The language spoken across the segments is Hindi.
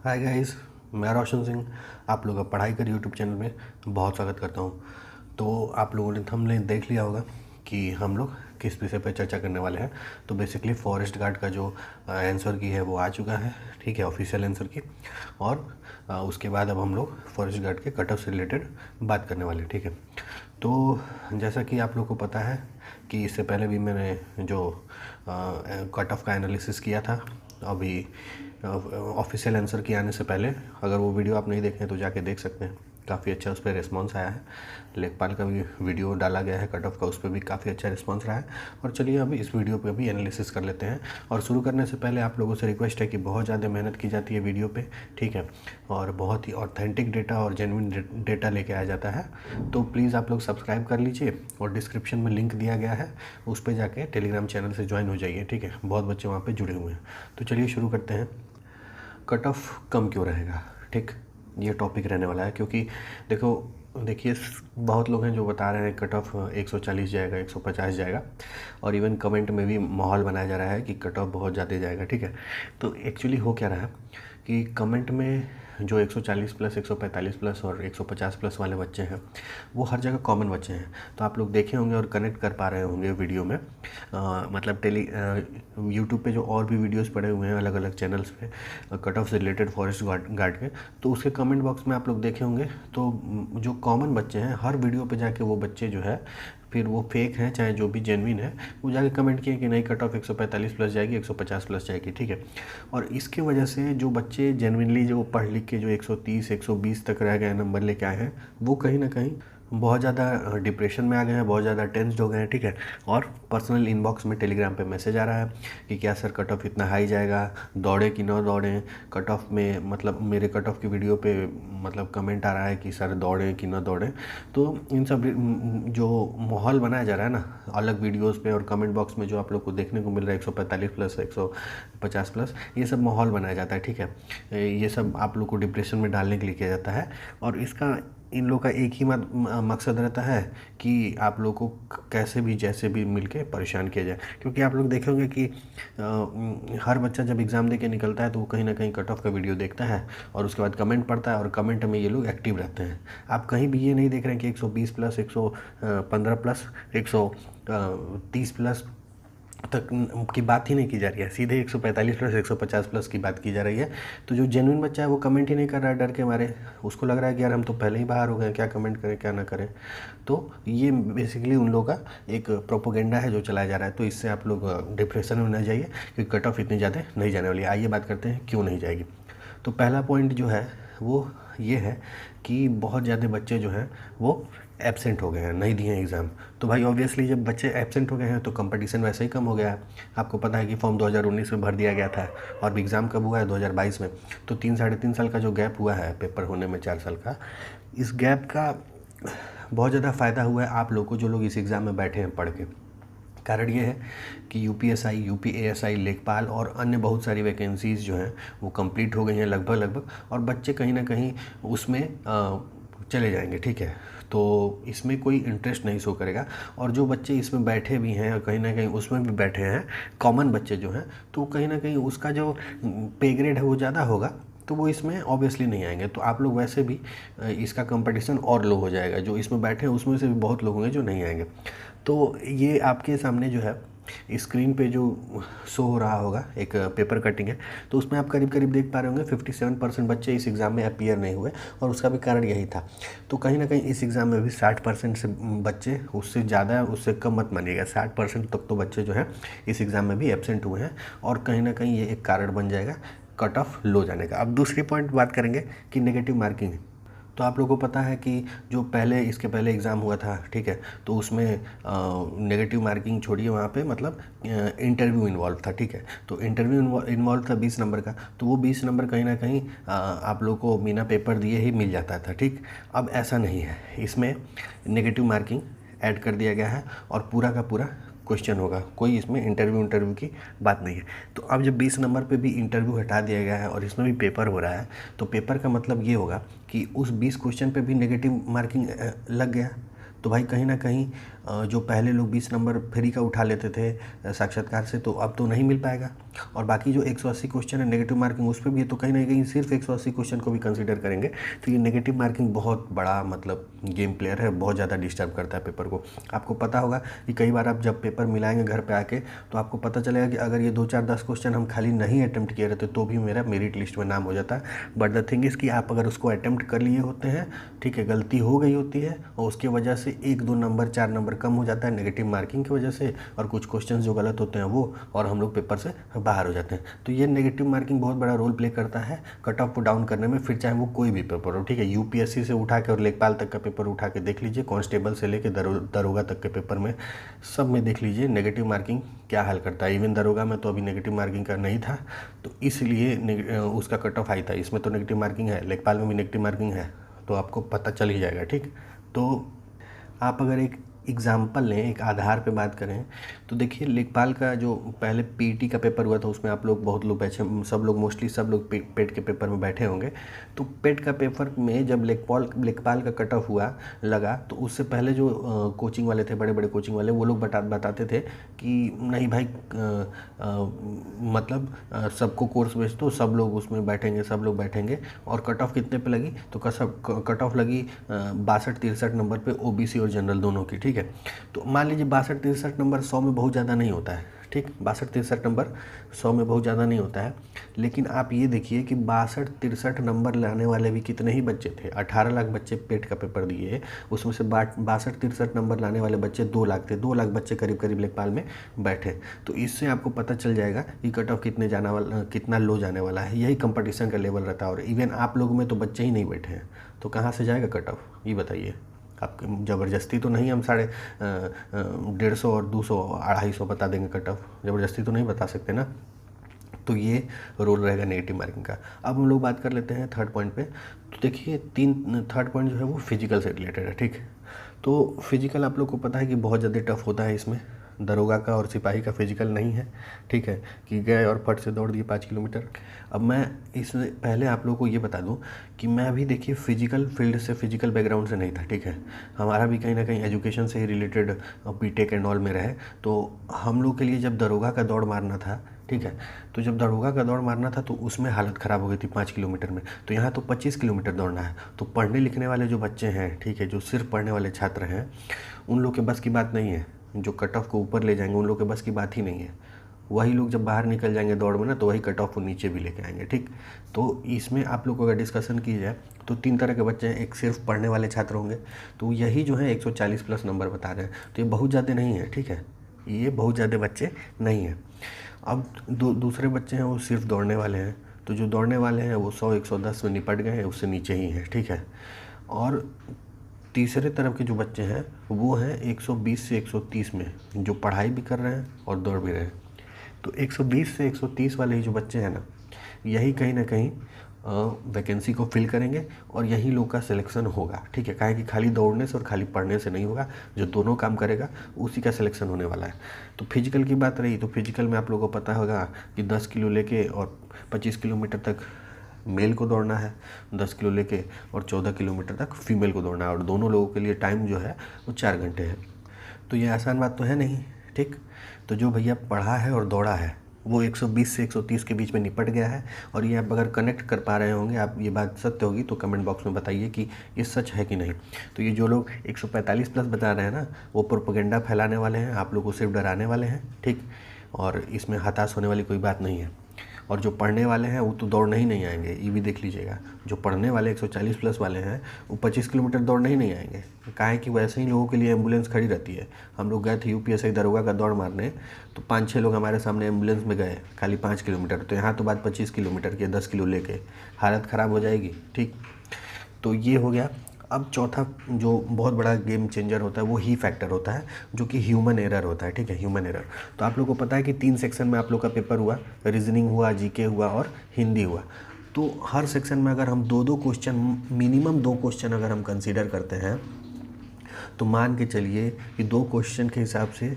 हाय गाइस, मैं रोशन सिंह आप लोग का पढ़ाई कर यूट्यूब चैनल में बहुत स्वागत करता हूं। तो आप लोगों ने थंबनेल देख लिया होगा कि हम लोग किस विषय पर चर्चा करने वाले हैं। तो बेसिकली फॉरेस्ट गार्ड का जो आंसर की है वो आ चुका है, ठीक है, ऑफिशियल आंसर की। और उसके बाद अब हम लोग फॉरेस्ट गार्ड के कट ऑफ से रिलेटेड बात करने वाले हैं, ठीक है। तो जैसा कि आप लोग को पता है कि इससे पहले भी मैंने जो कट ऑफ का एनालिसिस किया था, अभी ऑफिशियल आंसर के आने से पहले, अगर वो वीडियो आप नहीं देखें तो जाके देख सकते हैं। काफ़ी अच्छा उस पर रिस्पॉन्स आया है। लेखपाल का भी वीडियो डाला गया है कट ऑफ का, उस पर भी काफ़ी अच्छा रिस्पॉन्स रहा है। और चलिए अभी इस वीडियो पे भी एनालिसिस कर लेते हैं। और शुरू करने से पहले आप लोगों से रिक्वेस्ट है कि बहुत ज़्यादा मेहनत की जाती है वीडियो पे, ठीक है, और बहुत ही ऑथेंटिक डेटा और जेन्युइन डेटा लेके आया जाता है। तो प्लीज़ आप लोग सब्सक्राइब कर लीजिए और डिस्क्रिप्शन में लिंक दिया गया है, उस पर जाके टेलीग्राम चैनल से ज्वाइन हो जाइए, ठीक है। बहुत बच्चे वहाँ पर जुड़े हुए हैं। तो चलिए शुरू करते हैं। कट ऑफ कम क्यों रहेगा, ठीक, ये टॉपिक रहने वाला है। क्योंकि देखिए बहुत लोग हैं जो बता रहे हैं कट ऑफ 140 जाएगा, 150 जाएगा, और इवन कमेंट में भी माहौल बनाया जा रहा है कि कट ऑफ बहुत ज़्यादा जाएगा, ठीक है। तो एक्चुअली हो क्या रहा है कि कमेंट में जो 140 प्लस, 145 प्लस और 150 प्लस वाले बच्चे हैं वो हर जगह कॉमन बच्चे हैं। तो आप लोग देखे होंगे और कनेक्ट कर पा रहे होंगे वीडियो में, मतलब यूट्यूब पे जो और भी वीडियोस पड़े हुए हैं अलग अलग चैनल्स पे कट ऑफ से रिलेटेड फॉरेस्ट गार्ड के, तो उसके कमेंट बॉक्स में आप लोग देखे होंगे। तो जो कॉमन बच्चे हैं हर वीडियो पे जाके वो बच्चे जो है, फिर वो फेक है चाहे जो भी जेन्युइन है, वो जाके कमेंट किए कि नहीं कट ऑफ 145 प्लस जाएगी, 150 प्लस जाएगी, ठीक है। और इसके वजह से जो बच्चे जेन्युइनली जो पढ़ लिख के जो 130 120 तक रह गए, नंबर लेके आए हैं, वो कहीं ना कहीं बहुत ज़्यादा डिप्रेशन में आ गए हैं, बहुत ज़्यादा टेंस्ड हो गए हैं, ठीक है। और पर्सनल इनबॉक्स में टेलीग्राम पे मैसेज आ रहा है कि क्या सर कट ऑफ इतना हाई जाएगा, दौड़े कि ना दौड़ें। कट ऑफ में मतलब मेरे कट ऑफ की वीडियो पे मतलब कमेंट आ रहा है कि सर दौड़ें कि ना दौड़ें। तो इन सब जो माहौल बनाया जा रहा है ना अलग वीडियोज़ पे और कमेंट बॉक्स में, जो आप लोग को देखने को मिल रहा है 145 प्लस, 150 प्लस, ये सब माहौल बनाया जाता है, ठीक है। ये सब आप लोग को डिप्रेशन में डालने के लिए किया जाता है। और इसका इन लोग का एक ही मकसद रहता है कि आप लोग को कैसे भी जैसे भी मिलके परेशान किया जाए। क्योंकि आप लोग देखे होंगे कि हर बच्चा जब एग्ज़ाम दे के निकलता है तो वो कहीं ना कहीं कट ऑफ का वीडियो देखता है और उसके बाद कमेंट पढ़ता है, और कमेंट में ये लोग एक्टिव रहते हैं। आप कहीं भी ये नहीं देख रहे हैं कि 120 प्लस, 115 प्लस, 130 प्लस तक की बात ही नहीं की जा रही है, सीधे 145 प्लस, 150 प्लस की बात की जा रही है। तो जो जेन्युइन बच्चा है वो कमेंट ही नहीं कर रहा है डर के मारे, उसको लग रहा है कि यार हम तो पहले ही बाहर हो गए, क्या कमेंट करें क्या ना करें। तो ये बेसिकली उन लोगों का एक प्रोपोगेंडा है जो चलाया जा रहा है। तो इससे आप लोग डिप्रेशन में न जाइए कि कट ऑफ इतनी ज़्यादा नहीं जाने वाली है। आइए बात करते हैं क्यों नहीं जाएगी। तो पहला पॉइंट जो है वो ये है कि बहुत ज़्यादा बच्चे जो हैं वो एब्सेंट हो गए हैं, नहीं दिए एग्ज़ाम। तो भाई ऑब्वियसली जब बच्चे एब्सेंट हो गए हैं तो कंपटीशन वैसे ही कम हो गया है। आपको पता है कि फॉर्म 2019 में भर दिया गया था और एग्ज़ाम कब हुआ है, 2022 में। तो 3-3.5 साल का जो गैप हुआ है पेपर होने में, 4 साल का, इस गैप का बहुत ज़्यादा फ़ायदा हुआ है आप लोग को जो लोग इस एग्ज़ाम में बैठे हैं पढ़ के। कारण ये है कि यूपीएसआई, यूपीएएसआई, लेखपाल और अन्य बहुत सारी वैकेंसीज़ जो हैं वो कंप्लीट हो गई हैं लगभग, और बच्चे कहीं ना कहीं उसमें चले जाएंगे, ठीक है। तो इसमें कोई इंटरेस्ट नहीं शो करेगा। और जो बच्चे इसमें बैठे भी हैं और कहीं ना कहीं उसमें भी बैठे हैं, कॉमन बच्चे जो हैं, तो कहीं ना कहीं उसका जो पे ग्रेड है वो ज़्यादा होगा, तो वो इसमें ऑब्वियसली नहीं आएंगे। तो आप लोग वैसे भी इसका कंपटीशन और लो हो जाएगा। जो इसमें बैठे हैं उसमें से भी बहुत लोग होंगे जो नहीं आएंगे। तो ये आपके सामने जो है स्क्रीन पे जो शो हो रहा होगा एक पेपर कटिंग है, तो उसमें आप करीब करीब देख पा रहे होंगे 57% बच्चे इस एग्ज़ाम में अपीयर नहीं हुए, और उसका भी कारण यही था। तो कहीं ना कहीं इस एग्ज़ाम में भी 60% से बच्चे, उससे ज़्यादा उससे कम मत मानिएगा, 60% तक तो बच्चे जो हैं इस एग्ज़ाम में भी एब्सेंट हुए हैं, और कहीं ना कहीं ये एक कारण बन जाएगा कट ऑफ लो जाने का। अब दूसरी पॉइंट बात करेंगे कि नेगेटिव मार्किंग। तो आप लोगों को पता है कि जो इसके पहले एग्ज़ाम हुआ था, ठीक है, तो उसमें नेगेटिव मार्किंग छोड़िए, वहाँ पे मतलब इंटरव्यू इन्वॉल्व था, ठीक है। तो इंटरव्यू इन्वॉल्व था 20 नंबर का, तो वो 20 नंबर कहीं ना कहीं आप लोग को बिना पेपर दिए ही मिल जाता था, ठीक। अब ऐसा नहीं है, इसमें नेगेटिव मार्किंग ऐड कर दिया गया है और पूरा का पूरा क्वेश्चन होगा, कोई इसमें इंटरव्यू की बात नहीं है। तो अब जब 20 नंबर पे भी इंटरव्यू हटा दिया गया है और इसमें भी पेपर हो रहा है, तो पेपर का मतलब ये होगा कि उस 20 क्वेश्चन पे भी नेगेटिव मार्किंग लग गया। तो भाई कहीं ना कहीं जो पहले लोग 20 नंबर फ्री का उठा लेते थे साक्षात्कार से, तो अब तो नहीं मिल पाएगा। और बाकी जो 180 क्वेश्चन है नेगेटिव मार्किंग, उस पर भी तो कहीं ना कहीं सिर्फ 180 क्वेश्चन को भी कंसीडर करेंगे। तो ये नेगेटिव मार्किंग बहुत बड़ा मतलब गेम प्लेयर है, बहुत ज़्यादा डिस्टर्ब करता है पेपर को। आपको पता होगा कि कई बार आप जब पेपर मिलाएंगे घर पे आके, तो आपको पता चलेगा कि अगर ये 2 4 10 क्वेश्चन हम खाली नहीं अटैम्प्ट किए रहते तो भी मेरा मेरिट लिस्ट में नाम हो जाता है। बट द थिंग इज़ कि आप अगर उसको अटैम्प्ट कर लिए होते हैं, ठीक है, गलती हो गई होती है और उसकी वजह से 1 2 नंबर 4 नंबर कम हो जाता है नेगेटिव मार्किंग की वजह से, और कुछ क्वेश्चन जो गलत होते हैं वो, और हम लोग पेपर से बाहर हो जाते हैं। तो ये नेगेटिव मार्किंग बहुत बड़ा रोल प्ले करता है कट ऑफ को डाउन करने में, फिर चाहे वो कोई भी पेपर हो, ठीक है। यूपीएससी से उठा के और लेखपाल तक का पेपर उठा के देख लीजिए, कांस्टेबल से लेके दरोगा तक के पेपर में, सब में देख लीजिए नेगेटिव मार्किंग क्या हाल करता है। इवन दरोगा में तो अभी नेगेटिव मार्किंग का नहीं था, तो इसलिए उसका कट ऑफ हाई था। इसमें तो नेगेटिव मार्किंग है, लेखपाल में भी नेगेटिव मार्किंग है, तो आपको पता चल ही जाएगा, ठीक। तो आप अगर एक एग्ज़ाम्पल लें, एक आधार पे बात करें, तो देखिए लेखपाल का जो पहले पीटी का पेपर हुआ था उसमें आप लोग बहुत लोग बैठे, सब लोग मोस्टली सब लोग पेट के पेपर में बैठे होंगे। तो पेट का पेपर में जब लेखपाल का कट ऑफ हुआ लगा, तो उससे पहले जो कोचिंग वाले थे, बड़े बड़े कोचिंग वाले, वो लोग बताते थे कि नहीं भाई मतलब सबको कोर्स बेच दो, सब लोग उसमें बैठेंगे, सब लोग बैठेंगे। और कट ऑफ कितने पे लगी, तो कट ऑफ लगी 62-63 नंबर पे ओबीसी और जनरल दोनों की, ठीक है। तो मान लीजिए 62-63 नंबर 100 में बहुत ज़्यादा नहीं होता है, ठीक। 62-63 नंबर 100 में बहुत ज़्यादा नहीं होता है, लेकिन आप ये देखिए कि 62-63 नंबर लाने वाले भी कितने ही बच्चे थे। 18 लाख बच्चे पेट का पेपर दिए, उसमें से 62-63 नंबर लाने वाले बच्चे 2 लाख थे। 2 लाख बच्चे करीब करीब लेखपाल में बैठे। तो इससे आपको पता चल जाएगा कि कट ऑफ कितना लो जाने वाला है। यही कंपटीशन का लेवल रहता है। और इवन आप लोगों में तो बच्चे ही नहीं बैठे हैं, तो कहाँ से जाएगा कट ऑफ, ये बताइए। आप ज़बरदस्ती तो नहीं हम 150 और 200 250 बता देंगे कट ऑफ, ज़बरदस्ती तो नहीं बता सकते ना। तो ये रोल रहेगा नेगेटिव मार्किंग का। अब हम लोग बात कर लेते हैं थर्ड पॉइंट पे। तो देखिए थर्ड पॉइंट जो है वो फिजिकल से रिलेटेड है, ठीक। तो फिजिकल आप लोग को पता है कि बहुत ज़्यादा टफ होता है। इसमें दरोगा का और सिपाही का फिजिकल नहीं है, ठीक है, कि गए और फट से दौड़ दिए 5 किलोमीटर। अब मैं इससे पहले आप लोगों को ये बता दूं कि मैं भी देखिए फिजिकल फील्ड से, फिजिकल बैकग्राउंड से नहीं था, ठीक है। हमारा भी कहीं ना कहीं एजुकेशन से ही रिलेटेड बीटेक एंड ऑल में रहे। तो हम लोग के लिए जब दरोगा का दौड़ मारना था, ठीक है, तो जब दरोगा का दौड़ मारना था तो उसमें हालत ख़राब हो गई थी 5 किलोमीटर में। तो यहाँ तो 25 किलोमीटर दौड़ना है। तो पढ़ने लिखने वाले जो बच्चे हैं, ठीक है, जो सिर्फ पढ़ने वाले छात्र हैं, उन लोग के बस की बात नहीं है। जो कट ऑफ को ऊपर ले जाएंगे उन लोग के बस की बात ही नहीं है। वही लोग जब बाहर निकल जाएंगे दौड़ में ना, तो वही कट ऑफ को नीचे भी लेके आएंगे, ठीक। तो इसमें आप लोग को अगर डिस्कशन की जाए तो 3 तरह के बच्चे हैं। एक सिर्फ पढ़ने वाले छात्र होंगे, तो यही जो है 140 प्लस नंबर बता रहे हैं। तो ये बहुत ज़्यादा नहीं है, ठीक है, ये बहुत ज़्यादा बच्चे नहीं हैं। अब दूसरे बच्चे हैं वो सिर्फ दौड़ने वाले हैं। तो जो दौड़ने वाले हैं वो 100-110 में निपट गए हैं, उससे नीचे ही हैं, ठीक है। और तीसरे तरफ के जो बच्चे हैं वो हैं 120 से 130 में, जो पढ़ाई भी कर रहे हैं और दौड़ भी रहे हैं। तो 120 से 130 वाले ही जो बच्चे हैं ना, यही कहीं ना कहीं वैकेंसी को फिल करेंगे और यही लोग का सिलेक्शन होगा, ठीक है। काहे कि खाली दौड़ने से और खाली पढ़ने से नहीं होगा, जो दोनों काम करेगा उसी का सिलेक्शन होने वाला है। तो फिजिकल की बात रही, तो फिजिकल में आप लोगों को पता होगा कि 10 किलो लेके और 25 किलोमीटर तक मेल को दौड़ना है, 10 किलो लेके और 14 किलोमीटर तक फीमेल को दौड़ना है। और दोनों लोगों के लिए टाइम जो है वो 4 घंटे है। तो ये आसान बात तो है नहीं, ठीक। तो जो भैया पढ़ा है और दौड़ा है वो 120 से 130 के बीच में निपट गया है। और ये आप अगर कनेक्ट कर पा रहे होंगे, आप ये बात सत्य होगी तो कमेंट बॉक्स में बताइए कि ये सच है कि नहीं। तो ये जो लोग 145 प्लस बता रहे हैं ना, वो प्रोपेगेंडा फैलाने वाले हैं, आप लोग को सिर्फ डराने वाले हैं, ठीक। और इसमें हताश होने वाली कोई बात नहीं है। और जो पढ़ने वाले हैं वो तो दौड़ने ही नहीं आएंगे, ये भी देख लीजिएगा। जो पढ़ने वाले 140 प्लस वाले हैं वो 25 किलोमीटर दौड़ने ही नहीं आएंगे। काहे कि वैसे ही लोगों के लिए एम्बुलेंस खड़ी रहती है। हम लोग गए थे यूपीएससी दरोगा का दौड़ मारने, तो 5-6 लोग हमारे सामने एम्बुलेंस में गए खाली 5 किलोमीटर। तो यहाँ तो बात 25 किलोमीटर की, 10 किलो लेके हालत ख़राब हो जाएगी, ठीक। तो ये हो गया। अब चौथा जो बहुत बड़ा गेम चेंजर होता है वो ही फैक्टर होता है, जो कि ह्यूमन एरर होता है, ठीक है, ह्यूमन एरर। तो आप लोग को पता है कि 3 सेक्शन में आप लोग का पेपर हुआ, रीजनिंग हुआ, जीके हुआ और हिंदी हुआ। तो हर सेक्शन में अगर हम 2-2 क्वेश्चन, मिनिमम 2 क्वेश्चन अगर हम कंसीडर करते हैं, तो मान के चलिए कि 2 क्वेश्चन के हिसाब से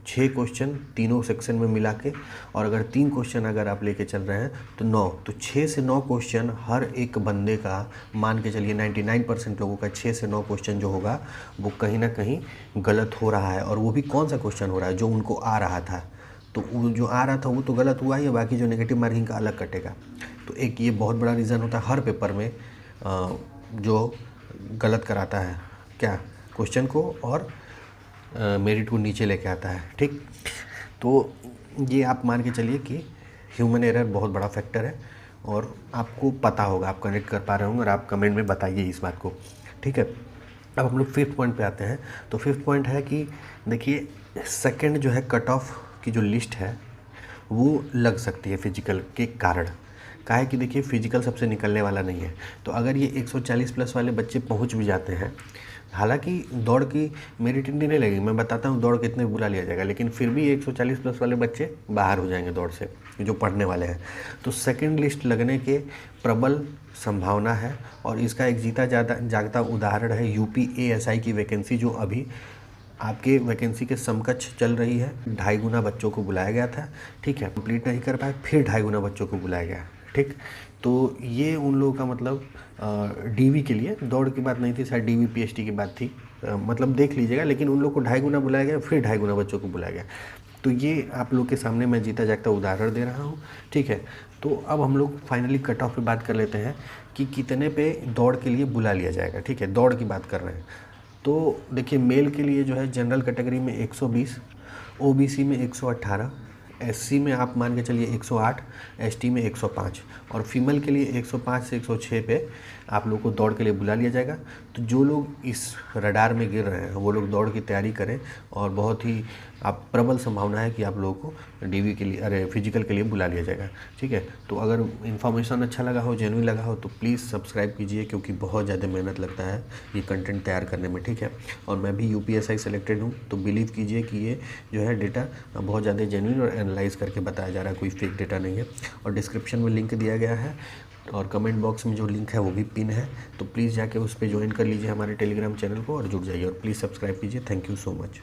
6 क्वेश्चन तीनों सेक्शन में मिला के, और अगर 3 क्वेश्चन अगर आप लेके चल रहे हैं तो 9, तो 6 से 9 क्वेश्चन हर एक बंदे का, मान के चलिए 99% लोगों का 6 से 9 क्वेश्चन जो होगा वो कहीं ना कहीं गलत हो रहा है। और वो भी कौन सा क्वेश्चन हो रहा है, जो उनको आ रहा था, तो वो जो आ रहा था वो तो गलत हुआ ही, बाकी जो नेगेटिव मार्किंग का अलग कटेगा। तो एक ये बहुत बड़ा रीज़न होता है हर पेपर में जो गलत कराता है क्या, क्वेश्चन को और मेरिट को नीचे लेके आता है। ठीक, तो ये आप मान के चलिए कि ह्यूमन एरर बहुत बड़ा फैक्टर है, और आपको पता होगा, आप कनेक्ट कर पा रहे होंगे, और आप कमेंट में बताइए इस बात को। ठीक है, अब हम लोग 5th पॉइंट पे आते हैं। तो 5th पॉइंट है कि देखिए, सेकंड जो है कट ऑफ की जो लिस्ट है वो लग सकती है फिजिकल के कारण। काहे कि देखिए, फिजिकल सबसे निकलने वाला नहीं है। तो अगर ये 140 प्लस वाले बच्चे पहुंच भी जाते हैं, हालांकि दौड़ की मेरिट इतनी नहीं लगेगी, मैं बताता हूँ दौड़ कितने बुला लिया जाएगा, लेकिन फिर भी 140 प्लस वाले बच्चे बाहर हो जाएंगे दौड़ से, जो पढ़ने वाले हैं। तो सेकंड लिस्ट लगने के प्रबल संभावना है, और इसका एक जीता जागता उदाहरण है यूपी ASI की वैकेंसी, जो अभी आपके वैकेंसी के समकक्ष चल रही है। 2.5 गुना बच्चों को बुलाया गया था। ठीक है, कंप्लीट नहीं कर पाए, फिर 2.5 गुना बच्चों को बुलाया गया। ठीक, तो ये उन लोगों का मतलब DV के लिए, दौड़ की बात नहीं थी, शायद DV PST की बात थी, मतलब देख लीजिएगा, लेकिन उन लोग को 2.5 गुना बुलाया गया, फिर 2.5 गुना बच्चों को बुलाया गया। तो ये आप लोग के सामने मैं जीता जागता उदाहरण दे रहा हूँ। ठीक है, तो अब हम लोग फाइनली कट ऑफ पे बात कर लेते हैं कि कितने पे दौड़ के लिए बुला लिया जाएगा। ठीक है, दौड़ की बात कर रहे हैं। तो देखिए, मेल के लिए जो है जनरल कैटेगरी में 120, OBC में 118, SC में आप मान के चलिए 108, ST में 105, और फीमेल के लिए 105 से 106 पे आप लोग को दौड़ के लिए बुला लिया जाएगा। तो जो लोग इस रडार में गिर रहे हैं वो लोग दौड़ की तैयारी करें, और बहुत ही आप प्रबल संभावना है कि आप लोगों को DV के लिए, फिजिकल के लिए बुला लिया जाएगा। ठीक है, तो अगर इन्फॉर्मेशन अच्छा लगा हो, जेन्युइन लगा हो, तो प्लीज़ सब्सक्राइब कीजिए, क्योंकि बहुत ज़्यादा मेहनत लगता है ये कंटेंट तैयार करने में। ठीक है, और मैं भी UPSI सेलेक्टेड हूँ, तो बिलीव कीजिए कि ये जो है डेटा बहुत ज़्यादा जेन्युइन और एनालाइज करके बताया जा रहा है, कोई फेक डेटा नहीं है। और डिस्क्रिप्शन में लिंक दिया गया है, और कमेंट बॉक्स में जो लिंक है वो भी पिन है, तो प्लीज़ जाके उस पर ज्वाइन कर लीजिए हमारे टेलीग्राम चैनल को और जुड़ जाइए, और प्लीज़ सब्सक्राइब कीजिए। Thank you so much.